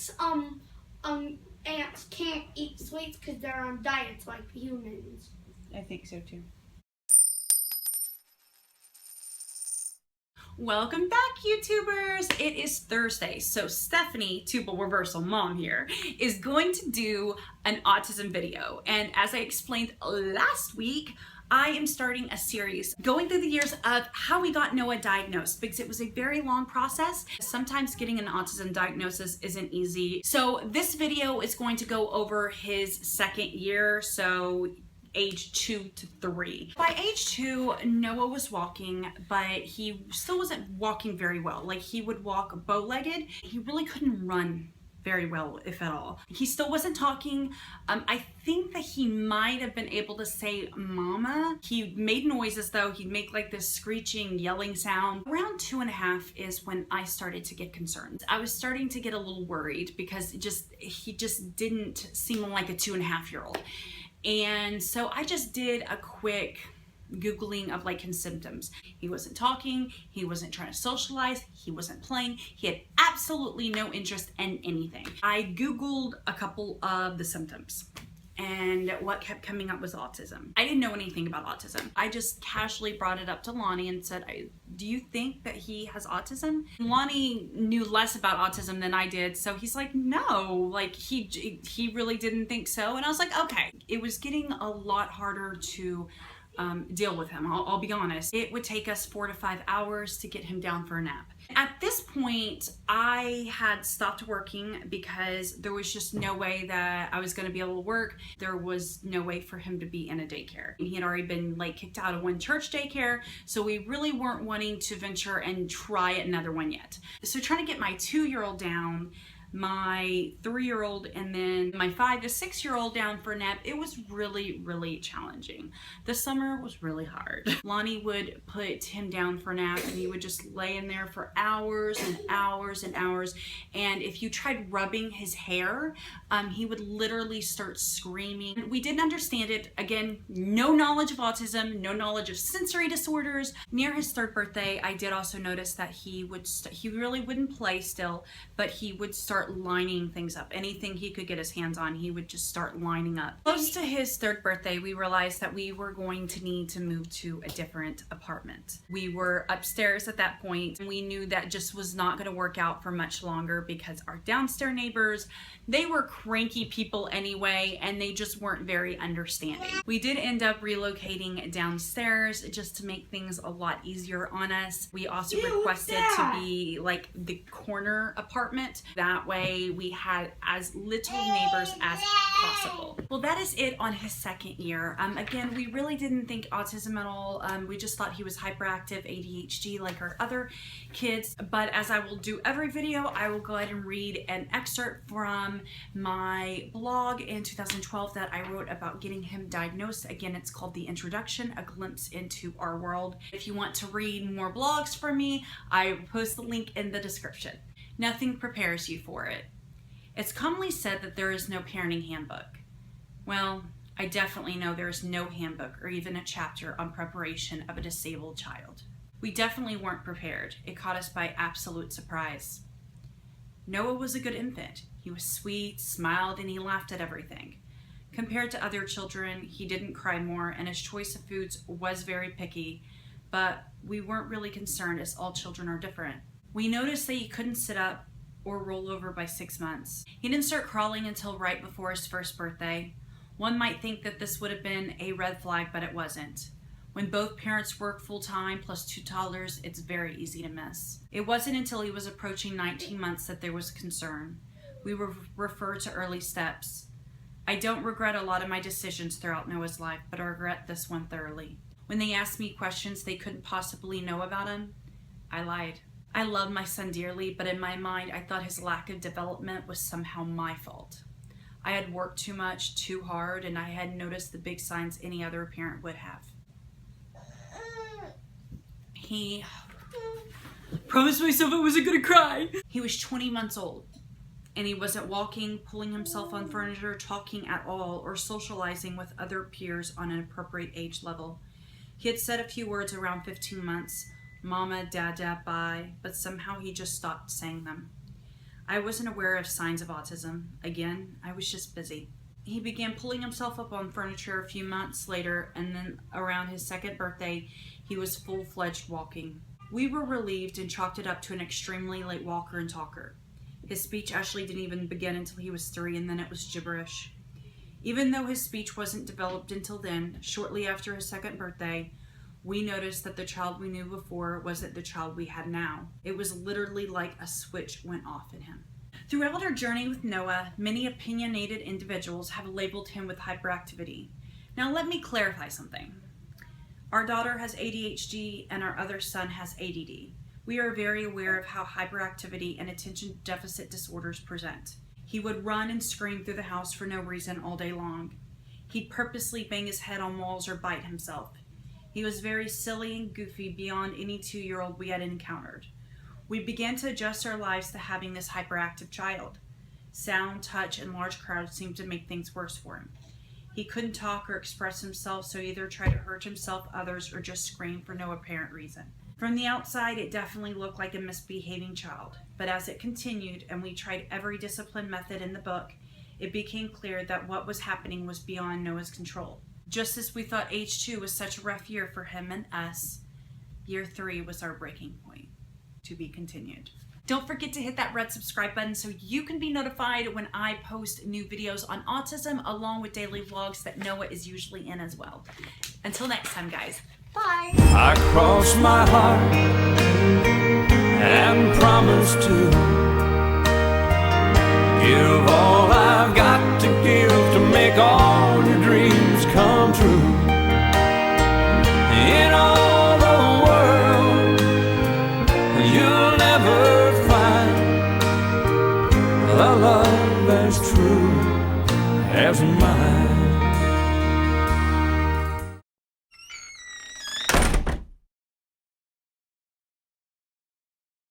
thinks ants can't eat sweets because they're on diets like humans. I think so too. Welcome back, YouTubers. It is Thursday, so Stephanie, Tubal Reversal Mom here, is going to do an autism video. And as I explained last week, I am starting a series going through the years of how we got Noah diagnosed, because it was a very long process. Sometimes getting an autism diagnosis isn't easy. So this video is going to go over his second year, so age 2 to 3. By age 2, Noah was walking, but he still wasn't walking very well. Like, he would walk bow-legged. He really couldn't run very well, if at all. He still wasn't talking. I think that he might have been able to say mama. He made noises though. He'd make like this screeching, yelling sound. Around 2.5 is when I started to get concerned. I was starting to get a little worried because he just didn't seem like a 2.5-year-old. And so I just did a quick Googling of like his symptoms. He wasn't talking, he wasn't trying to socialize, he wasn't playing, he had absolutely no interest in anything. I Googled a couple of the symptoms, and what kept coming up was autism. I didn't know anything about autism. I just casually brought it up to Lonnie and said, do you think that he has autism? Lonnie knew less about autism than I did, so he's like, no, like he really didn't think so. And I was like, okay. It was getting a lot harder to deal with him. I'll be honest. It would take us 4 to 5 hours to get him down for a nap. At this point, I had stopped working because there was just no way that I was going to be able to work. There was no way for him to be in a daycare. He had already been like kicked out of one church daycare, so we really weren't wanting to venture and try another one yet. So trying to get my 2-year-old down, my 3-year-old, and then my 5 to 6-year-old down for a nap, it was really, really challenging. The summer was really hard. Lonnie would put him down for a nap and he would just lay in there for hours and hours and hours. And if you tried rubbing his hair, he would literally start screaming. We didn't understand it. Again, no knowledge of autism, no knowledge of sensory disorders. Near his 3rd birthday, I did also notice that he really wouldn't play still, but he would start lining things up. Anything he could get his hands on, he would just start lining up. Close to his 3rd birthday, we realized that we were going to need to move to a different apartment. We were upstairs at that point, and we knew that just was not going to work out for much longer because our downstairs neighbors, they were cranky people anyway, and they just weren't very understanding. We did end up relocating downstairs just to make things a lot easier on us. We also requested to be like the corner apartment. That way we had as little neighbors as possible. Well, that is it on his 2nd year. Again, we really didn't think autism at all. We just thought he was hyperactive ADHD like our other kids. But as I will do every video, I will go ahead and read an excerpt from my blog in 2012 that I wrote about getting him diagnosed. Again, it's called The Introduction, A Glimpse into Our World. If you want to read more blogs from me, I will post the link in the description. Nothing prepares you for it. It's commonly said that there is no parenting handbook. Well, I definitely know there is no handbook or even a chapter on preparation of a disabled child. We definitely weren't prepared. It caught us by absolute surprise. Noah was a good infant. He was sweet, smiled, and he laughed at everything. Compared to other children, he didn't cry more, and his choice of foods was very picky, but we weren't really concerned as all children are different. We noticed that he couldn't sit up or roll over by 6 months. He didn't start crawling until right before his 1st birthday. One might think that this would have been a red flag, but it wasn't. When both parents work full-time plus 2 toddlers, it's very easy to miss. It wasn't until he was approaching 19 months that there was concern. We were referred to early steps. I don't regret a lot of my decisions throughout Noah's life, but I regret this one thoroughly. When they asked me questions they couldn't possibly know about him, I lied. I love my son dearly, but in my mind, I thought his lack of development was somehow my fault. I had worked too much, too hard, and I hadn't noticed the big signs any other parent would have. He promised myself I wasn't gonna cry. He was 20 months old, and he wasn't walking, pulling himself on furniture, talking at all, or socializing with other peers on an appropriate age level. He had said a few words around 15 months, mama, dada, bye, but somehow he just stopped saying them. I wasn't aware of signs of autism. Again, I was just busy. He began pulling himself up on furniture a few months later, and then around his 2nd birthday, he was full-fledged walking. We were relieved and chalked it up to an extremely late walker and talker. His speech actually didn't even begin until he was 3, and then it was gibberish. Even though his speech wasn't developed until then, shortly after his 2nd birthday, we noticed that the child we knew before wasn't the child we had now. It was literally like a switch went off in him. Throughout our journey with Noah, many opinionated individuals have labeled him with hyperactivity. Now let me clarify something. Our daughter has ADHD and our other son has ADD. We are very aware of how hyperactivity and attention deficit disorders present. He would run and scream through the house for no reason all day long. He'd purposely bang his head on walls or bite himself. He was very silly and goofy beyond any 2-year-old we had encountered. We began to adjust our lives to having this hyperactive child. Sound, touch, and large crowds seemed to make things worse for him. He couldn't talk or express himself, so he either tried to hurt himself, others, or just scream for no apparent reason. From the outside, it definitely looked like a misbehaving child, but as it continued and we tried every discipline method in the book, it became clear that what was happening was beyond Noah's control. Just as we thought age 2 was such a rough year for him and us, year 3 was our breaking point. To be continued. Don't forget to hit that red subscribe button so you can be notified when I post new videos on autism, along with daily vlogs that Noah is usually in as well. Until next time, guys. Bye. I cross my heart and promise to give all I've got to give to make all your dreams come true. In all the world, you'll never find a love as true as mine.